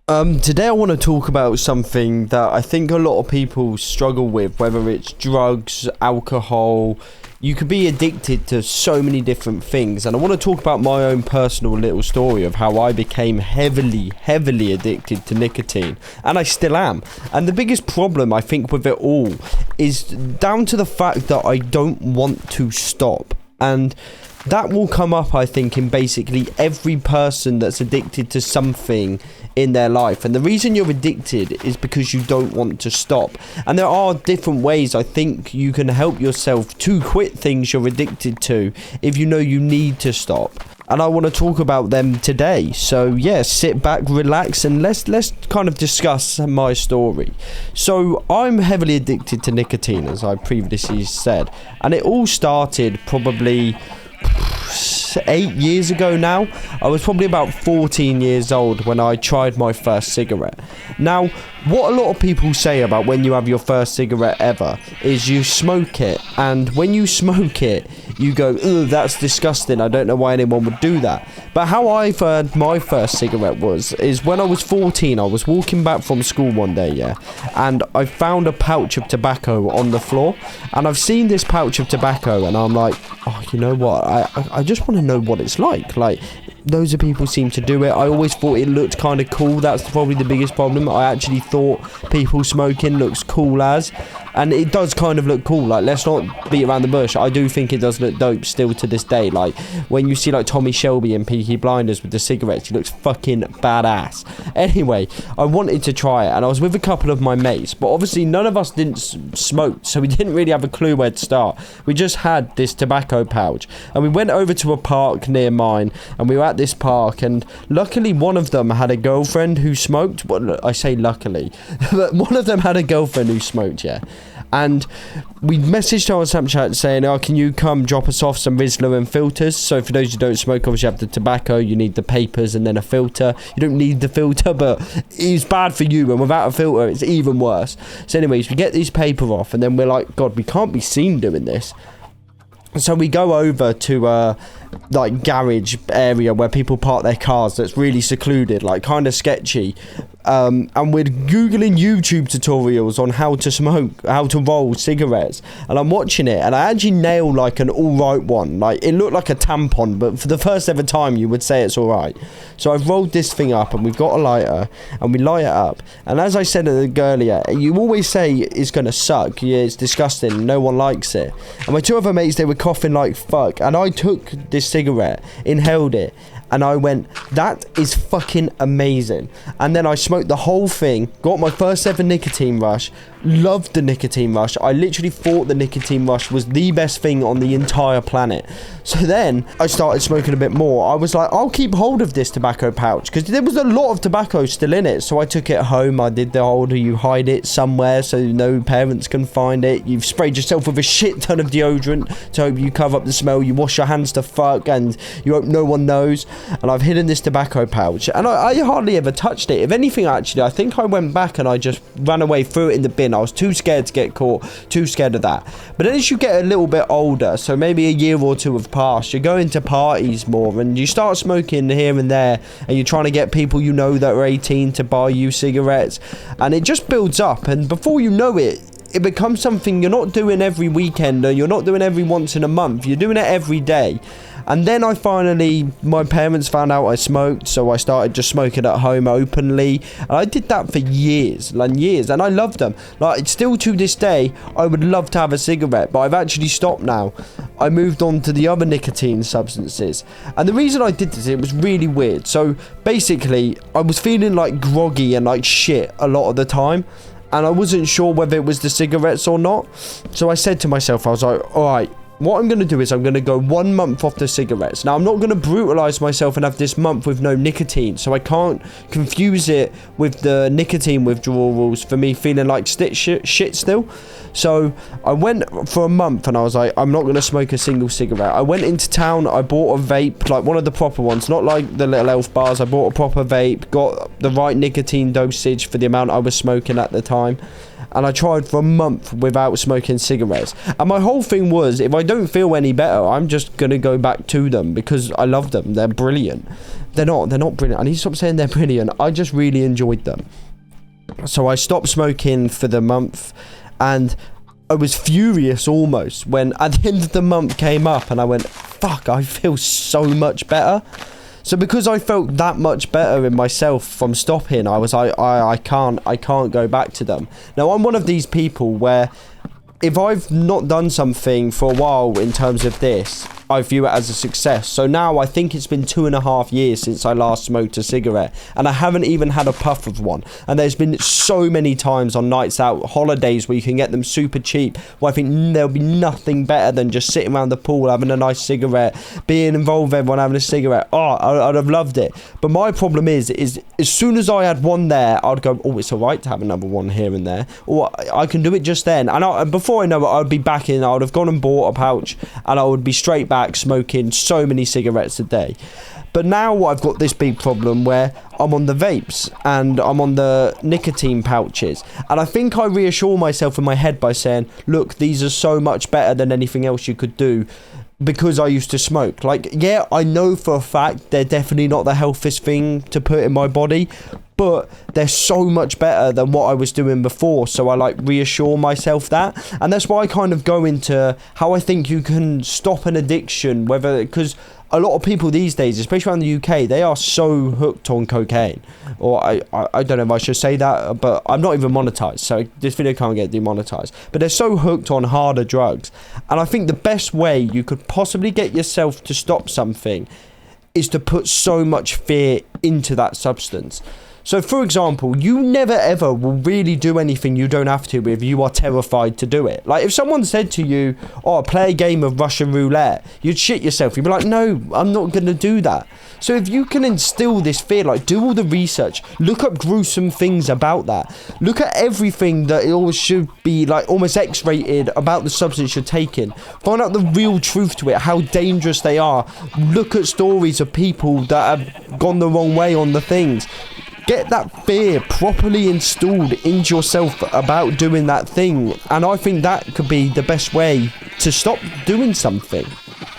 Today I want to talk about something that I think a lot of people struggle with, whether it's drugs, alcohol. You could be addicted to so many different things, and I want to talk about my own personal little story of how I became heavily addicted to nicotine, and I still am. And the biggest problem I think with it all is down to the fact that I don't want to stop. And that will come up, I think, in basically every person that's addicted to something in their life. And the reason you're addicted is because you don't want to stop. And there are different ways I think you can help yourself to quit things you're addicted to if you know you need to stop. And I want to talk about them today. So yeah, sit back, relax, and let's kind of discuss my story. So I'm heavily addicted to nicotine, as I previously said, and it all started probably 8 years ago now. I was probably about 14 years old when I tried my first cigarette. Now, what a lot of people say about when you have your first cigarette ever is you smoke it, and when you smoke it, you go, ugh, that's disgusting, I don't know why anyone would do that. But how I've heard my first cigarette is when I was 14, I was walking back from school one day, yeah, and I found a pouch of tobacco on the floor, and I've seen this pouch of tobacco, and I'm like, oh, you know what, I just want to know what it's like. Loads of people seem to do it. I always thought it looked kind of cool. That's probably the biggest problem. I actually thought people smoking looks cool as, and it does kind of look cool. Like, let's not beat around the bush. I do think it does look dope still to this day. Like, when you see like Tommy Shelby in Peaky Blinders with the cigarettes, he looks fucking badass. Anyway, I wanted to try it, and I was with a couple of my mates, but obviously none of us didn't smoke, so we didn't really have a clue where to start. We just had this tobacco pouch, and we went over to a park near mine, and we were at this park, and luckily one of them had a girlfriend who smoked. Well, I say luckily, but one of them had a girlfriend who smoked, yeah. And we messaged her on Snapchat saying, oh, can you come drop us off some Rizzler and filters? So for those who don't smoke, obviously you have the tobacco, you need the papers, and then a filter. You don't need the filter, but it's bad for you, and without a filter, it's even worse. So anyways, we get these paper off, and then we're like, God, we can't be seen doing this. So we go over to like garage area where people park their cars that's really secluded, like kind of sketchy, and we're googling YouTube tutorials on how to smoke, how to roll cigarettes, and I'm watching it, and I actually nailed like an alright one. Like, it looked like a tampon, but for the first ever time you would say it's alright. So I've rolled this thing up, and we've got a lighter, and we light it up, and as I said earlier, you always say it's gonna suck, yeah, it's disgusting, no one likes it. And my two other mates, they were coughing like fuck, and I took this cigarette, inhaled it, and I went, that is fucking amazing. And then I smoked the whole thing, got my first ever nicotine rush, loved the nicotine rush. I literally thought the nicotine rush was the best thing on the entire planet. So then I started smoking a bit more. I was like, I'll keep hold of this tobacco pouch, because there was a lot of tobacco still in it. So I took it home. I did the whole, you hide it somewhere so no parents can find it. You've sprayed yourself with a shit ton of deodorant to hope you cover up the smell. You wash your hands to fuck, and you hope no one knows. And I've hidden this tobacco pouch, and I hardly ever touched it. If anything, actually, I think I went back and I just ran away, threw it in the bin. I was too scared to get caught, too scared of that. But as you get a little bit older, so maybe a year or two have passed, you're going to parties more, and you start smoking here and there, and you're trying to get people you know that are 18 to buy you cigarettes, and it just builds up, and before you know it, it becomes something you're not doing every weekend, or you're not doing every once in a month, you're doing it every day. And then my parents found out I smoked, so I started just smoking at home openly. And I did that for years, and I loved them. Like, still to this day, I would love to have a cigarette, but I've actually stopped now. I moved on to the other nicotine substances. And the reason I did this, it was really weird. So basically, I was feeling like groggy and like shit a lot of the time, and I wasn't sure whether it was the cigarettes or not. So I said to myself, I was like, alright, what I'm going to do is I'm going to go 1 month off the cigarettes. Now, I'm not going to brutalize myself and have this month with no nicotine, so I can't confuse it with the nicotine withdrawals for me feeling like shit still. So I went for a month, and I was like, I'm not going to smoke a single cigarette. I went into town, I bought a vape, like one of the proper ones, not like the little elf bars. I bought a proper vape, got the right nicotine dosage for the amount I was smoking at the time. and I tried for a month without smoking cigarettes. And my whole thing was, if I don't feel any better, I'm just gonna go back to them because I love them. They're brilliant. They're not brilliant. I need to stop saying they're brilliant. I just really enjoyed them. So I stopped smoking for the month, and I was furious almost when at the end of the month came up and I went, fuck, I feel so much better. So because I felt that much better in myself from stopping, I was like, I can't go back to them. Now, I'm one of these people where if I've not done something for a while in terms of this, I view it as a success. So now I think it's been 2.5 years since I last smoked a cigarette, and I haven't even had a puff of one. And there's been so many times on nights out, holidays, where you can get them super cheap, where I think there'll be nothing better than just sitting around the pool having a nice cigarette, being involved with everyone having a cigarette. Oh, I'd have loved it. But my problem is as soon as I had one there, I'd go, oh, it's alright to have another one here and there, or I can do it just then. And before I know it, I'd be back in. I would have gone and bought a pouch, and I would be straight back smoking so many cigarettes a day. But now I've got this big problem where I'm on the vapes and I'm on the nicotine pouches, and I think I reassure myself in my head by saying, look, these are so much better than anything else you could do, because I used to smoke. Like, yeah, I know for a fact they're definitely not the healthiest thing to put in my body, but they're so much better than what I was doing before. So I like reassure myself that. And that's why I kind of go into how I think you can stop an addiction, whether, because a lot of people these days, especially around the UK, they are so hooked on cocaine. Or I don't know if I should say that, but I'm not even monetized, so this video can't get demonetized. But they're so hooked on harder drugs. And I think the best way you could possibly get yourself to stop something is to put so much fear into that substance. So, for example, you never ever will really do anything you don't have to if you are terrified to do it. Like, if someone said to you, oh, play a game of Russian roulette, you'd shit yourself. You'd be like, no, I'm not going to do that. So if you can instill this fear, like, do all the research, look up gruesome things about that, look at everything that it always should be, like, almost X-rated about the substance you're taking, find out the real truth to it, how dangerous they are, look at stories of people that have gone the wrong way on the things. Get that fear properly installed into yourself about doing that thing. And I think that could be the best way to stop doing something.